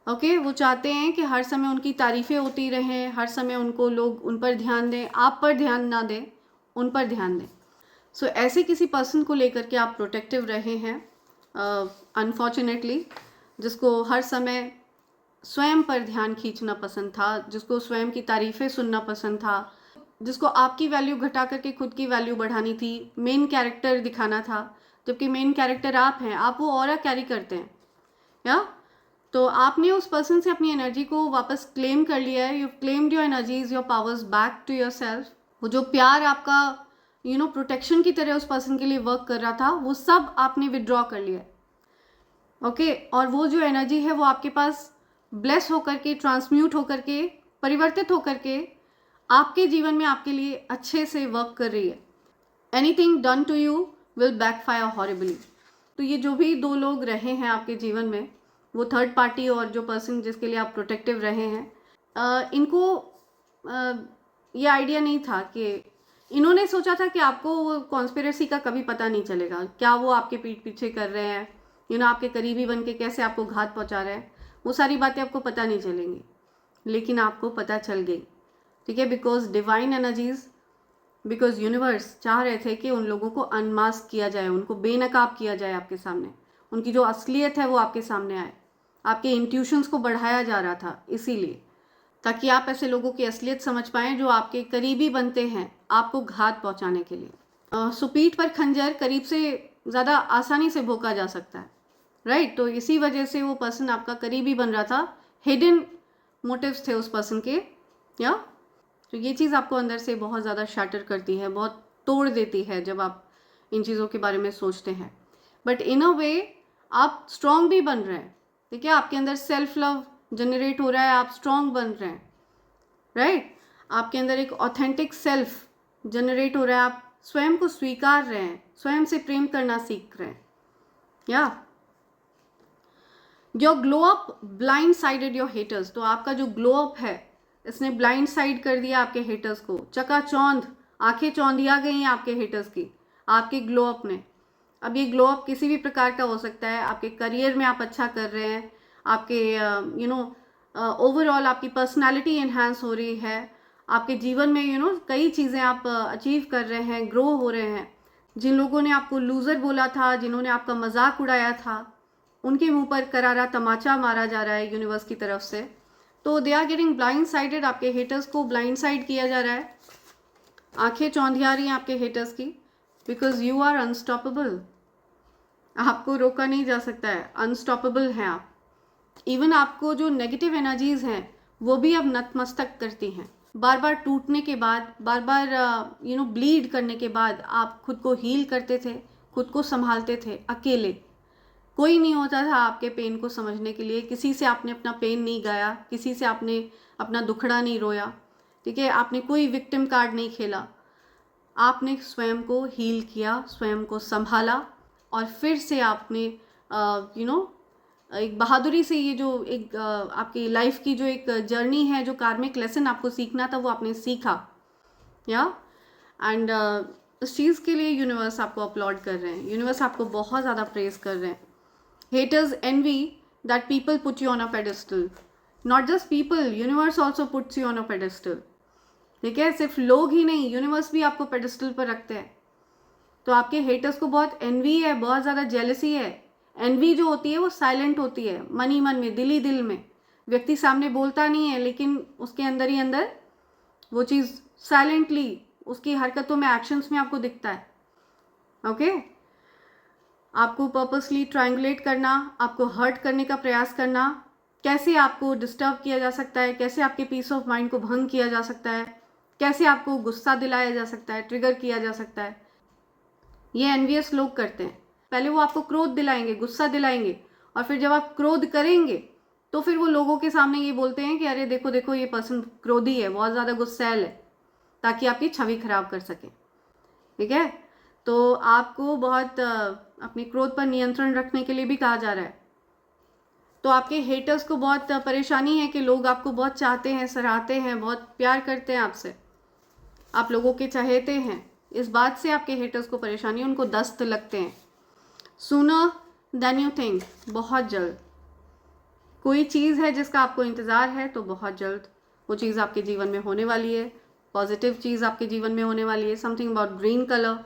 ओके। वो चाहते हैं कि हर समय उनकी तारीफ़ें होती रहें, हर समय उनको लोग उन पर ध्यान दें, आप पर ध्यान ना दें, उन पर ध्यान दें। सो ऐसे किसी पर्सन को लेकर के आप प्रोटेक्टिव रहे हैं अनफॉर्चुनेटली, जिसको हर समय स्वयं पर ध्यान खींचना पसंद था, जिसको स्वयं की तारीफ़ें सुनना पसंद था, जिसको आपकी वैल्यू घटा करके खुद की वैल्यू बढ़ानी थी, मेन कैरेक्टर दिखाना था, जबकि मेन कैरेक्टर आप हैं, आप वो ऑरा कैरी करते हैं, या तो आपने उस पर्सन से अपनी एनर्जी को वापस क्लेम कर लिया है। You claimed your energies, your powers back to yourself. वो जो प्यार आपका प्रोटेक्शन की तरह उस पर्सन के लिए वर्क कर रहा था, वो सब आपने विड्रॉ कर लिया है, ओके। और वो जो एनर्जी है वो आपके पास ब्लेस होकर के, ट्रांसम्यूट होकर के, परिवर्तित होकर के आपके जीवन में आपके लिए अच्छे से वर्क कर रही है। Anything done to you will backfire horribly. तो ये जो भी दो लोग रहे हैं आपके जीवन में, वो थर्ड पार्टी और जो पर्सन जिसके लिए आप प्रोटेक्टिव रहे हैं, इनको ये आइडिया नहीं था कि इन्होंने सोचा था कि आपको वो कॉन्स्पिरेसी का कभी पता नहीं चलेगा, क्या वो आपके पीठ पीछे कर रहे हैं, आपके करीबी बन के कैसे आपको घात पहुंचा रहे हैं, वो सारी बातें आपको पता नहीं चलेंगी, लेकिन आपको पता चल गई, ठीक है। Because divine energies, because universe चाह रहे थे कि उन लोगों को अनमास्क किया जाए, उनको बेनकाब किया जाए आपके सामने, उनकी जो असलियत है वो आपके सामने आए। आपके इंट्यूशंस को बढ़ाया जा रहा था इसीलिए, ताकि आप ऐसे लोगों की असलियत समझ पाएँ जो आपके करीबी बनते हैं आपको घात पहुंचाने के लिए। सो पीठ पर खंजर करीब से ज़्यादा आसानी से भोंका जा सकता है, राइट? तो इसी वजह से वो पर्सन आपका करीबी बन रहा था, हिडन मोटिव्स थे उस पर्सन के, या तो ये चीज़ आपको अंदर से बहुत ज़्यादा शैटर करती है, बहुत तोड़ देती है जब आप इन चीज़ों के बारे में सोचते हैं। बट इन अ वे आप स्ट्रॉन्ग भी बन रहे हैं, ठीक है? आपके अंदर सेल्फ लव जनरेट हो रहा है, आप स्ट्रॉन्ग बन रहे हैं, राइट? आपके अंदर एक ऑथेंटिक सेल्फ जनरेट हो रहा है, आप स्वयं को स्वीकार रहे हैं, स्वयं से प्रेम करना सीख रहे हैं, या your glow up blind sided your haters. तो आपका जो ग्लो अप है इसने ब्लाइंड साइड कर दिया आपके हेटर्स को, चकाचौंध, आंखें चौंधिया गई हैं आपके हेटर्स की आपके ग्लो अप में। अब ये ग्लो अप किसी भी प्रकार का हो सकता है, आपके करियर में आप अच्छा कर रहे हैं, आपके ओवरऑल आपकी पर्सनालिटी इन्हांस हो रही है, आपके जीवन में कई चीज़ें आप अचीव कर रहे हैं, ग्रो हो रहे हैं। जिन लोगों ने आपको लूज़र बोला था, जिन्होंने आपका मजाक उड़ाया था, उनके मुंह पर करारा तमाचा मारा जा रहा है यूनिवर्स की तरफ से। तो they are getting blindsided, आपके हेटर्स को ब्लाइंड साइड किया जा रहा है, आंखें चौंधिया रही हैं आपके हेटर्स की, बिकॉज यू आर अनस्टॉपेबल। आपको रोका नहीं जा सकता है, अनस्टॉपेबल हैं आप। इवन आपको जो नेगेटिव एनर्जीज हैं वो भी अब नतमस्तक करती हैं। बार बार टूटने के बाद, बार बार ब्लीड करने के बाद आप खुद को हील करते थे, खुद को संभालते थे अकेले। कोई नहीं होता था आपके पेन को समझने के लिए, किसी से आपने अपना पेन नहीं गाया, किसी से आपने अपना दुखड़ा नहीं रोया, ठीक है? आपने कोई विक्टिम कार्ड नहीं खेला, आपने स्वयं को हील किया, स्वयं को संभाला, और फिर से आपने एक बहादुरी से ये जो एक आपकी लाइफ की जो एक जर्नी है, जो कार्मिक लेसन आपको सीखना था वो आपने सीखा, या एंड इस चीज़ के लिए यूनिवर्स आपको अपलॉड कर रहे हैं, यूनिवर्स आपको बहुत ज़्यादा प्रेज कर रहे हैं। Haters envy that people put you on a pedestal. Not just people, universe also puts you on a pedestal. ठीक है? सिर्फ लोग ही नहीं, यूनिवर्स भी आपको पेडिस्टल पर रखते हैं। तो आपके हेटर्स को बहुत एनवी है, बहुत ज़्यादा जेलसी है। एनवी जो होती है वो साइलेंट होती है, मन ही मन में, दिल ही दिल में। व्यक्ति सामने बोलता नहीं है, लेकिन उसके अंदर ही अंदर वो चीज़ साइलेंटली उसकी हरकतों में, एक्शंस में आपको दिखता है। ओके? आपको पर्पसली ट्रायंगुलेट करना, आपको हर्ट करने का प्रयास करना, कैसे आपको डिस्टर्ब किया जा सकता है, कैसे आपके पीस ऑफ माइंड को भंग किया जा सकता है, कैसे आपको गुस्सा दिलाया जा सकता है, ट्रिगर किया जा सकता है, ये एनवियस लोग करते हैं। पहले वो आपको क्रोध दिलाएंगे, गुस्सा दिलाएंगे, और फिर जब आप क्रोध करेंगे तो फिर वो लोगों के सामने ये बोलते हैं कि अरे देखो देखो ये पर्सन क्रोधी है, बहुत ज़्यादा गुस्सैल है, ताकि आपकी छवि खराब कर सकें। ठीक है? तो आपको बहुत अपने क्रोध पर नियंत्रण रखने के लिए भी कहा जा रहा है। तो आपके हेटर्स को बहुत परेशानी है कि लोग आपको बहुत चाहते हैं, सराहते हैं, बहुत प्यार करते हैं आपसे, आप लोगों के चहेते हैं। इस बात से आपके हेटर्स को परेशानी, उनको दस्त लगते हैं। सूनर देन यू थिंक, बहुत जल्द। कोई चीज़ है जिसका आपको इंतज़ार है तो बहुत जल्द वो चीज़ आपके जीवन में होने वाली है, पॉजिटिव चीज़ आपके जीवन में होने वाली है। समथिंग अबाउट ग्रीन कलर,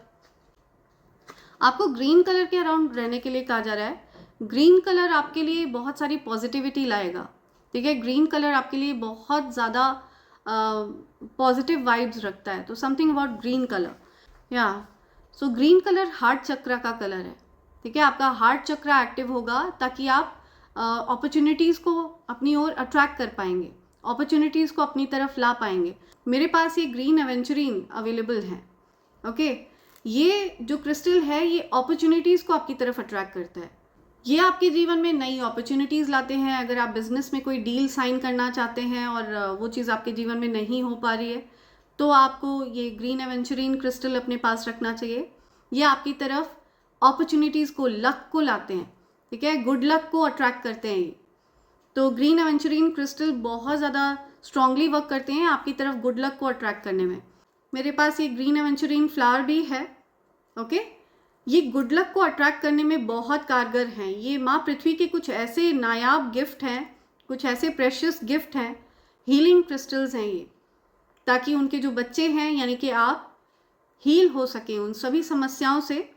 आपको ग्रीन कलर के अराउंड रहने के लिए कहा जा रहा है। ग्रीन कलर आपके लिए बहुत सारी पॉजिटिविटी लाएगा। ठीक है? ग्रीन कलर आपके लिए बहुत ज़्यादा पॉजिटिव वाइब्स रखता है। तो समथिंग अबाउट ग्रीन कलर, या सो ग्रीन कलर हार्ट चक्र का कलर है। ठीक है? आपका हार्ट चक्र एक्टिव होगा ताकि आप अपॉर्चुनिटीज़ को अपनी ओर अट्रैक्ट कर पाएंगे, अपॉर्चुनिटीज़ को अपनी तरफ ला पाएंगे। मेरे पास ये ग्रीन एवेंचुरीन अवेलेबल है। ओके? ये जो क्रिस्टल है ये अपॉर्चुनिटीज़ को आपकी तरफ अट्रैक्ट करता है। ये आपके जीवन में नई अपॉर्चुनिटीज़ लाते हैं। अगर आप बिजनेस में कोई डील साइन करना चाहते हैं और वो चीज़ आपके जीवन में नहीं हो पा रही है, तो आपको ये ग्रीन एवेंचुरीन क्रिस्टल अपने पास रखना चाहिए। ये आपकी तरफ अपॉर्चुनिटीज़ को, लक को लाते हैं। ठीक है? गुड लक को अट्रैक्ट करते हैं ये। तो ग्रीन एवेंचुरीन क्रिस्टल बहुत ज़्यादा स्ट्रांगली वर्क करते हैं आपकी तरफ गुड लक को अट्रैक्ट करने में। मेरे पास ये ग्रीन एवेंचुरीन फ्लावर भी है। ओके? ये गुड लक को अट्रैक्ट करने में बहुत कारगर हैं। ये माँ पृथ्वी के कुछ ऐसे नायाब गिफ्ट हैं, कुछ ऐसे प्रेशियस गिफ्ट हैं, हीलिंग क्रिस्टल्स हैं ये, ताकि उनके जो बच्चे हैं यानी कि आप हील हो सकें उन सभी समस्याओं से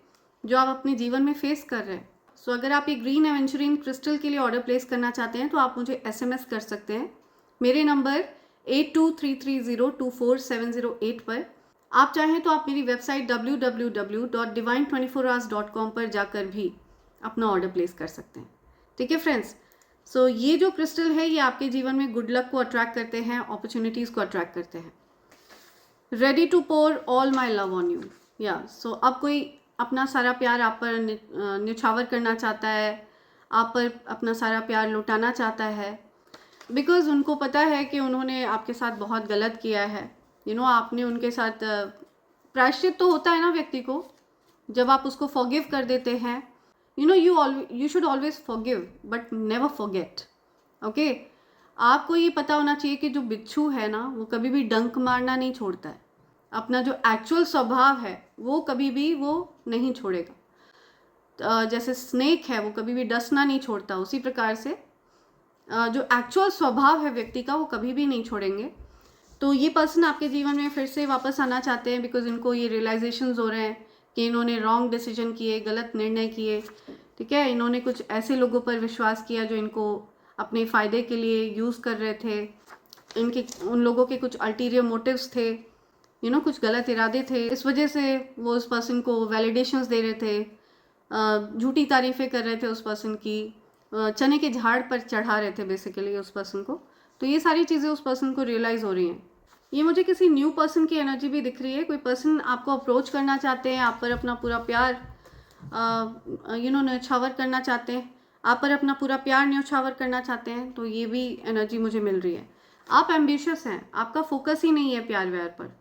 जो आप अपने जीवन में फेस कर रहे हैं। सो अगर आप ये ग्रीन एवेंचुरीन क्रिस्टल के लिए ऑर्डर प्लेस करना चाहते हैं तो आप मुझे SMS कर सकते हैं। मेरे नंबर 8233024708 पर। आप चाहें तो आप मेरी वेबसाइट www.divine24hours.com पर जाकर भी अपना ऑर्डर प्लेस कर सकते हैं। ठीक है फ्रेंड्स, सो ये जो क्रिस्टल है ये आपके जीवन में गुड लक को अट्रैक्ट करते हैं, अपॉर्चुनिटीज़ को अट्रैक्ट करते हैं। Ready to pour all my love on you, या सो अब कोई अपना सारा प्यार आप पर न्यौछावर करना चाहता है, आप पर अपना सारा प्यार लुटाना चाहता है, बिकॉज उनको पता है कि उन्होंने आपके साथ बहुत गलत किया है। आपने उनके साथ प्रायश्चित तो होता है ना व्यक्ति को, जब आप उसको फॉरगिव कर देते हैं। You should always forgive but never forget. Okay, आपको ये पता होना चाहिए कि जो बिच्छू है ना वो कभी भी डंक मारना नहीं छोड़ता है, अपना जो एक्चुअल स्वभाव है वो कभी भी वो नहीं छोड़ेगा। जैसे स्नेक है वो कभी भी डसना नहीं छोड़ता, उसी प्रकार से जो एक्चुअल स्वभाव है व्यक्ति का वो कभी भी नहीं छोड़ेंगे। तो ये पर्सन आपके जीवन में फिर से वापस आना चाहते हैं, बिकॉज इनको ये रियलाइजेशंस हो रहे हैं कि इन्होंने रॉन्ग डिसीजन किए, गलत निर्णय किए। ठीक है, इन्होंने कुछ ऐसे लोगों पर विश्वास किया जो इनको अपने फ़ायदे के लिए यूज़ कर रहे थे। उन लोगों के कुछ अल्टीरियर मोटिव्स थे, कुछ गलत इरादे थे। इस वजह से वो उस पर्सन को वैलिडेशंस दे रहे थे, झूठी तारीफ़ें कर रहे थे उस पर्सन की, चने के झाड़ पर चढ़ा रहे थे बेसिकली उस पर्सन को। तो ये सारी चीज़ें उस पर्सन को रियलाइज़ हो रही हैं। ये मुझे किसी न्यू पर्सन की एनर्जी भी दिख रही है। कोई पर्सन आपको अप्रोच करना चाहते हैं, आप पर अपना पूरा प्यार न्यौछावर करना चाहते हैं, आप पर अपना पूरा प्यार न्यौछावर करना चाहते हैं। तो ये भी एनर्जी मुझे मिल रही है। आप एम्बिशियस हैं, आपका फोकस ही नहीं है प्यार व्यार पर।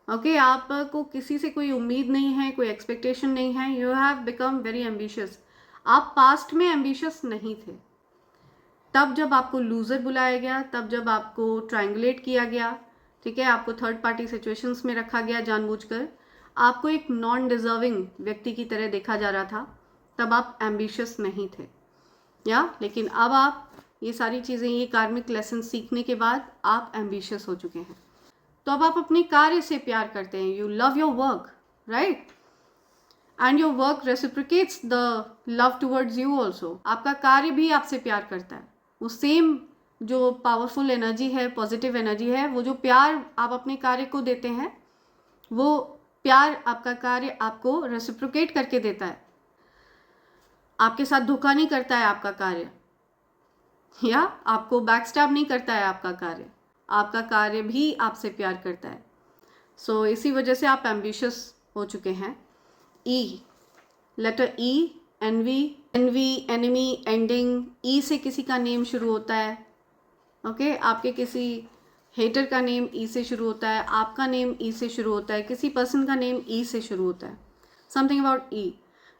ओके, आपको किसी से कोई उम्मीद नहीं है, कोई एक्सपेक्टेशन नहीं है। You have become very ambitious. आप पास्ट में एम्बिशियस नहीं थे, तब जब आपको लूज़र बुलाया गया, तब जब आपको ट्रायंगुलेट किया गया, ठीक है, आपको थर्ड पार्टी सिचुएशंस में रखा गया जानबूझकर, आपको एक नॉन डिजर्विंग व्यक्ति की तरह देखा जा रहा था, तब आप एम्बिशियस नहीं थे। लेकिन अब आप ये सारी चीज़ें, ये कार्मिक लेसन सीखने के बाद आप एम्बिशियस हो चुके हैं। तो अब आप अपने कार्य से प्यार करते हैं। You love your work, right, and your work reciprocates the love towards you also. आपका कार्य भी आपसे प्यार करता है। वो सेम जो पावरफुल एनर्जी है, पॉजिटिव एनर्जी है, वो जो प्यार आप अपने कार्य को देते हैं, वो प्यार आपका कार्य आपको रेसिप्रोकेट करके देता है। आपके साथ धोखा नहीं करता है आपका कार्य, या आपको बैकस्टैब नहीं करता है आपका कार्य। आपका कार्य भी आपसे प्यार करता है। सो इसी वजह से आप एम्बिशियस हो चुके हैं। ई, लेटर ई, एनवी, एनिमी, एंडिंग। ई से किसी का नेम शुरू होता है। ओके, आपके किसी हेटर का नेम ई से शुरू होता है, आपका नेम ई से शुरू होता है, किसी पर्सन का नेम ई से शुरू होता है। Something about E.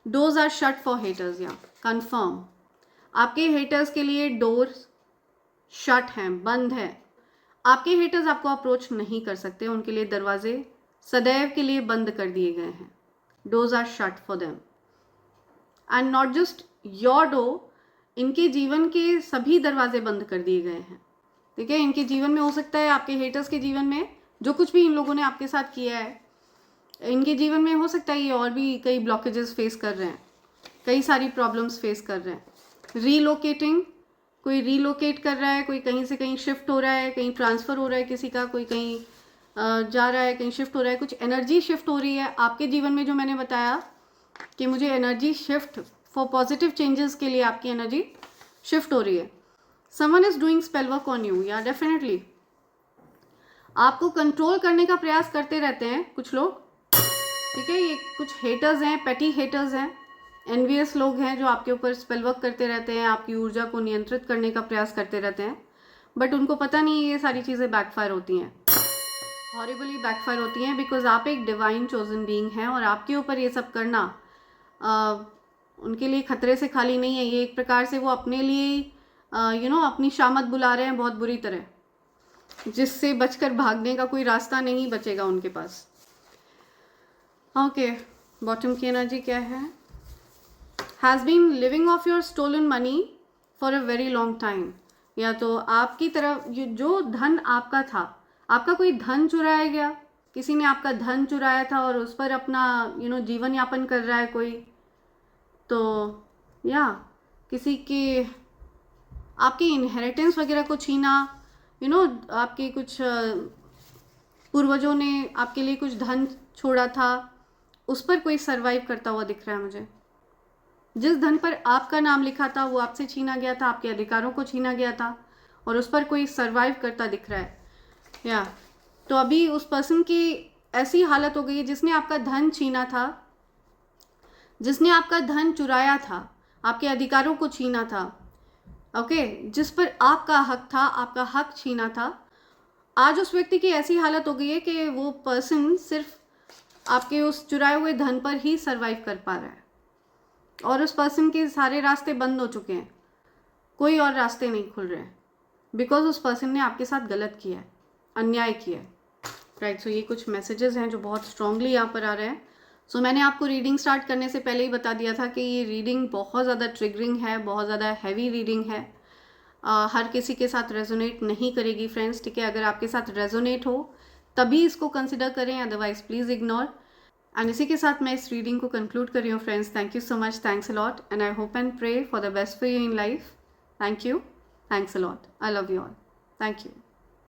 Doors are shut for haters, या कन्फर्म। आपके हेटर्स के लिए डोर्स शट हैं, बंद है। आपके हेटर्स आपको अप्रोच नहीं कर सकते, उनके लिए दरवाजे सदैव के लिए बंद कर दिए गए हैं। Doors are shut for them, and not just your door, इनके जीवन के सभी दरवाजे बंद कर दिए गए हैं। ठीक है, इनके जीवन में हो सकता है, आपके हेटर्स के जीवन में जो कुछ भी इन लोगों ने आपके साथ किया है, इनके जीवन में हो सकता है ये और भी कई ब्लॉकेजेस फेस कर रहे हैं, कई सारी प्रॉब्लम्स फेस कर रहे हैं। रीलोकेटिंग, कोई रीलोकेट कर रहा है, कोई कहीं से कहीं शिफ्ट हो रहा है, कहीं ट्रांसफ़र हो रहा है किसी का, कोई कहीं जा रहा है, कहीं शिफ्ट हो रहा है, कुछ एनर्जी शिफ्ट हो रही है आपके जीवन में। जो मैंने बताया कि मुझे energy shift for positive changes के लिए आपकी एनर्जी शिफ्ट हो रही है। Someone is doing spell work on you, या डेफिनेटली आपको कंट्रोल करने का प्रयास करते रहते हैं कुछ लोग। ठीक है, ये कुछ हेटर्स हैं, पेटी हेटर्स हैं, एनवियस लोग हैं जो आपके ऊपर स्पेल वर्क करते रहते हैं, आपकी ऊर्जा को नियंत्रित करने का प्रयास करते रहते हैं। बट उनको पता नहीं ये सारी चीज़ें बैकफायर होती हैं, हॉरिबली बैकफायर होती हैं, बिकॉज आप एक डिवाइन चोजन बीइंग हैं और आपके ऊपर ये सब करना उनके लिए खतरे से खाली नहीं है। ये एक प्रकार से वो अपने लिए अपनी शामत बुला रहे हैं बहुत बुरी तरह, जिससे बचकर भागने का कोई रास्ता नहीं बचेगा उनके पास। ओके, बॉटम की एनर्जी क्या है? Has been living off your stolen money for a very long time, या तो आपकी तरफ जो धन आपका था, आपका कोई धन चुराया गया, किसी ने आपका धन चुराया था और उस पर अपना जीवन यापन कर रहा है कोई। तो या किसी के आपकी इनहेरिटेंस वगैरह को छीना, आपके कुछ पूर्वजों ने आपके लिए कुछ धन छोड़ा था, उस पर कोई सरवाइव करता हुआ दिख रहा है मुझे। जिस धन पर आपका नाम लिखा था वो आपसे छीना गया था, आपके अधिकारों को छीना गया था, और उस पर कोई सरवाइव करता दिख रहा है। या तो अभी उस पर्सन की ऐसी हालत हो गई है जिसने आपका धन छीना था, जिसने आपका धन चुराया था, आपके अधिकारों को छीना था, ओके, जिस पर आपका हक था, आपका हक छीना था। आज उस व्यक्ति की ऐसी हालत हो गई है कि वो पर्सन सिर्फ आपके उस चुराए हुए धन पर ही सरवाइव कर पा रहा है, और उस पर्सन के सारे रास्ते बंद हो चुके हैं, कोई और रास्ते नहीं खुल रहे हैं, बिकॉज उस पर्सन ने आपके साथ गलत किया है, अन्याय किया है, राइट। सो ये कुछ मैसेजेस हैं जो बहुत स्ट्रांगली यहाँ पर आ रहे हैं। सो मैंने आपको रीडिंग स्टार्ट करने से पहले ही बता दिया था कि ये रीडिंग बहुत ज़्यादा ट्रिगरिंग है, बहुत ज़्यादा हैवी रीडिंग है, हर किसी के साथ रेजोनेट नहीं करेगी फ्रेंड्स, ठीक है। अगर आपके साथ रेजोनेट हो तभी इसको कंसिडर करें, अदरवाइज प्लीज़ इग्नोर। एंड इसी के साथ मैं इस रीडिंग को कंक्लूड कर रही हूँ friends. Thank you so much, thanks a lot, and I hope and pray for the best for you in life. Thank you, thanks a lot, I love you all, thank you.